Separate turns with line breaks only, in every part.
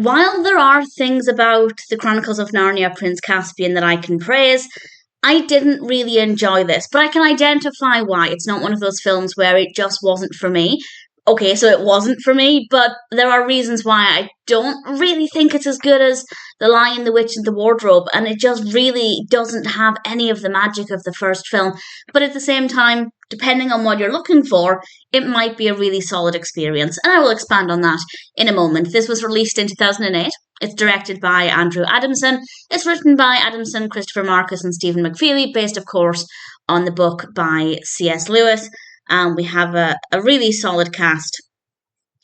while there are things about the Chronicles of Narnia Prince Caspian that I can praise, I didn't really enjoy this, but I can identify why. It's not one of those films where it just wasn't for me. Okay, so it wasn't for me, but there are reasons why I don't really think it's as good as The Lion, the Witch, and the Wardrobe, and it just really doesn't have any of the magic of the first film. But at the same time, depending on what you're looking for, it might be a really solid experience, and I will expand on that in a moment. This was released in 2008. It's directed by Andrew Adamson. It's written by Adamson, Christopher Marcus, and Stephen McFeely, based, of course, on the book by C.S. Lewis. We have a really solid cast.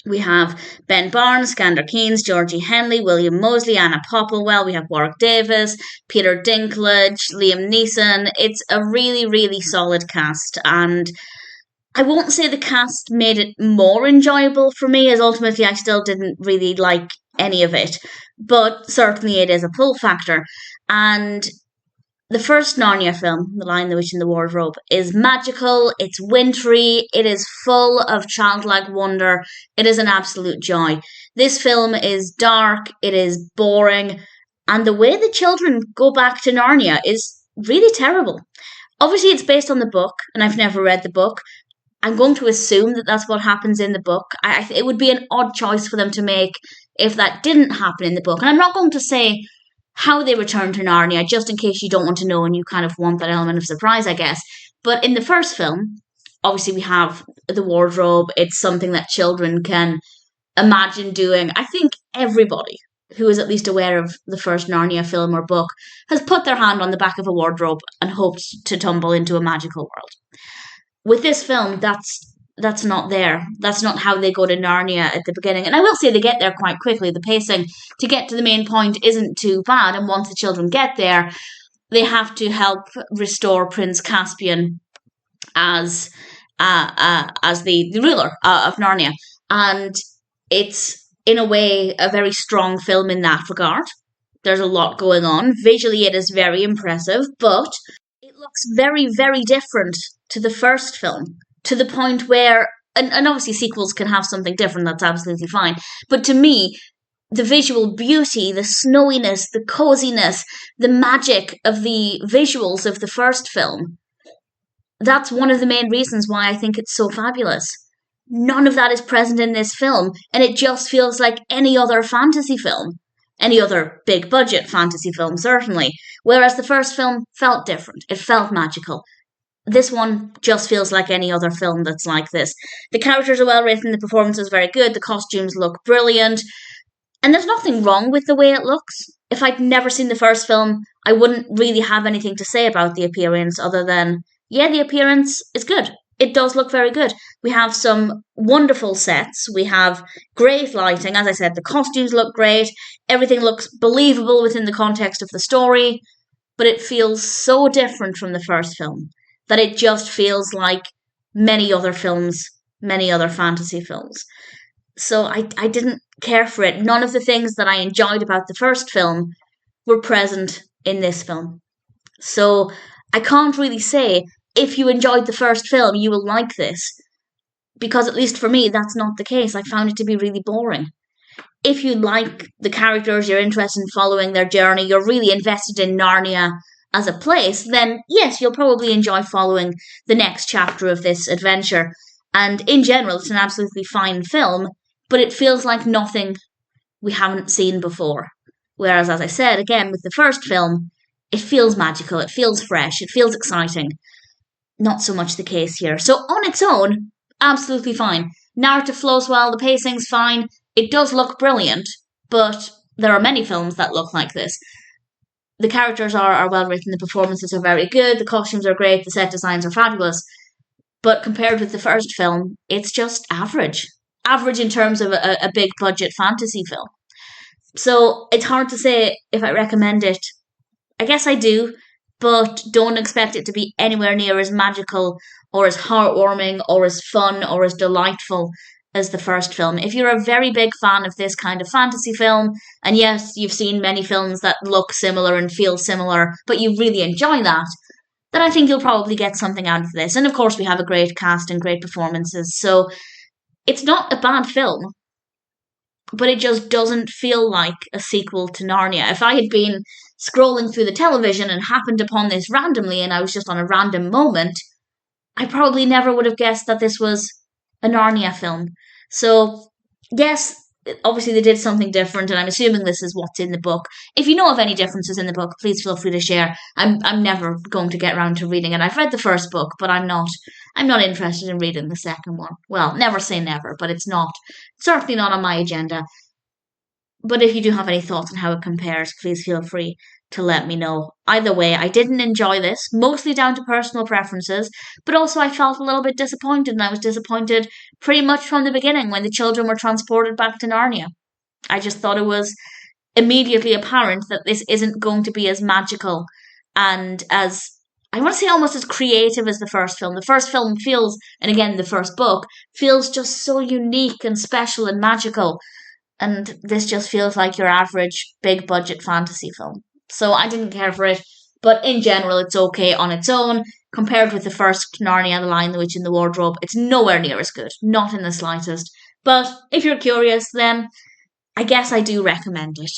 We have Ben Barnes, Skandar, Keynes, Georgie, Henley, William Moseley, Anna Popplewell. We have Warwick Davis, Peter Dinklage, Liam Neeson. It's a really, really solid cast. And I won't say the cast made it more enjoyable for me, as ultimately I still didn't really like any of it. But certainly it is a pull factor. And the first Narnia film, The Lion, the Witch, and the Wardrobe, is magical, it's wintry, it is full of childlike wonder, it is an absolute joy. This film is dark, it is boring, and the way the children go back to Narnia is really terrible. Obviously, it's based on the book, and I've never read the book. I'm going to assume that that's what happens in the book. It would be an odd choice for them to make if that didn't happen in the book. And I'm not going to say how they return to Narnia, just in case you don't want to know and you kind of want that element of surprise, I guess. But in the first film, obviously we have the wardrobe. It's something that children can imagine doing. I think everybody who is at least aware of the first Narnia film or book has put their hand on the back of a wardrobe and hoped to tumble into a magical world. With this film, that's not there. That's not how they go to Narnia at the beginning. And I will say they get there quite quickly. The pacing to get to the main point isn't too bad. And once the children get there, they have to help restore Prince Caspian as the ruler of Narnia. And it's, in a way, a very strong film in that regard. There's a lot going on. Visually, it is very impressive, but it looks very, very different to the first film, to the point where, and obviously sequels can have something different, that's absolutely fine, but to me, the visual beauty, the snowiness, the coziness, the magic of the visuals of the first film, that's one of the main reasons why I think it's so fabulous. None of that is present in this film, and it just feels like any other fantasy film. Any other big budget fantasy film, certainly. Whereas the first film felt different. It felt magical. This one just feels like any other film that's like this. The characters are well written, the performance is very good, the costumes look brilliant, and there's nothing wrong with the way it looks. If I'd never seen the first film, I wouldn't really have anything to say about the appearance other than, yeah, the appearance is good. It does look very good. We have some wonderful sets. We have great lighting. As I said, the costumes look great. Everything looks believable within the context of the story. But it feels so different from the first film that it just feels like many other films, many other fantasy films. So I didn't care for it. None of the things that I enjoyed about the first film were present in this film. So I can't really say, if you enjoyed the first film, you will like this. Because at least for me, that's not the case. I found it to be really boring. If you like the characters, you're interested in following their journey, you're really invested in Narnia as a place, then yes, you'll probably enjoy following the next chapter of this adventure. And in general, it's an absolutely fine film, but it feels like nothing we haven't seen before. Whereas, as I said, again, with the first film, it feels magical, it feels fresh, it feels exciting. Not so much the case here. So on its own, absolutely fine. Narrative flows well, the pacing's fine, it does look brilliant, but there are many films that look like this. The characters are well written, the performances are very good, the costumes are great, the set designs are fabulous. But compared with the first film, it's just average. Average in terms of a big budget fantasy film. So it's hard to say if I recommend it. I guess I do, but don't expect it to be anywhere near as magical or as heartwarming or as fun or as delightful as the first film. If you're a very big fan of this kind of fantasy film, and yes, you've seen many films that look similar and feel similar, but you really enjoy that, then I think you'll probably get something out of this. And of course, we have a great cast and great performances, so it's not a bad film. but it just doesn't feel like a sequel to Narnia. If I had been scrolling through the television and happened upon this randomly and I was just on a random moment, I probably never would have guessed that this was a Narnia film. So, yes, obviously they did something different, and I'm assuming this is what's in the book. If you know of any differences in the book, please feel free to share. I'm never going to get around to reading it. I've read the first book, but I'm not interested in reading the second one. Well, never say never, but it's certainly not on my agenda. But if you do have any thoughts on how it compares, please feel free to let me know. Either way, I didn't enjoy this, mostly down to personal preferences, but also I felt a little bit disappointed, and I was disappointed pretty much from the beginning when the children were transported back to Narnia. I just thought it was immediately apparent that this isn't going to be as magical and as, I want to say, almost as creative as the first film. The first film feels, and again, the first book, feels just so unique and special and magical. And this just feels like your average big budget fantasy film. So I didn't care for it, but in general, it's okay on its own. Compared with the first Narnia, The Lion, the Witch, and the Wardrobe, it's nowhere near as good, not in the slightest. But if you're curious, then I guess I do recommend it.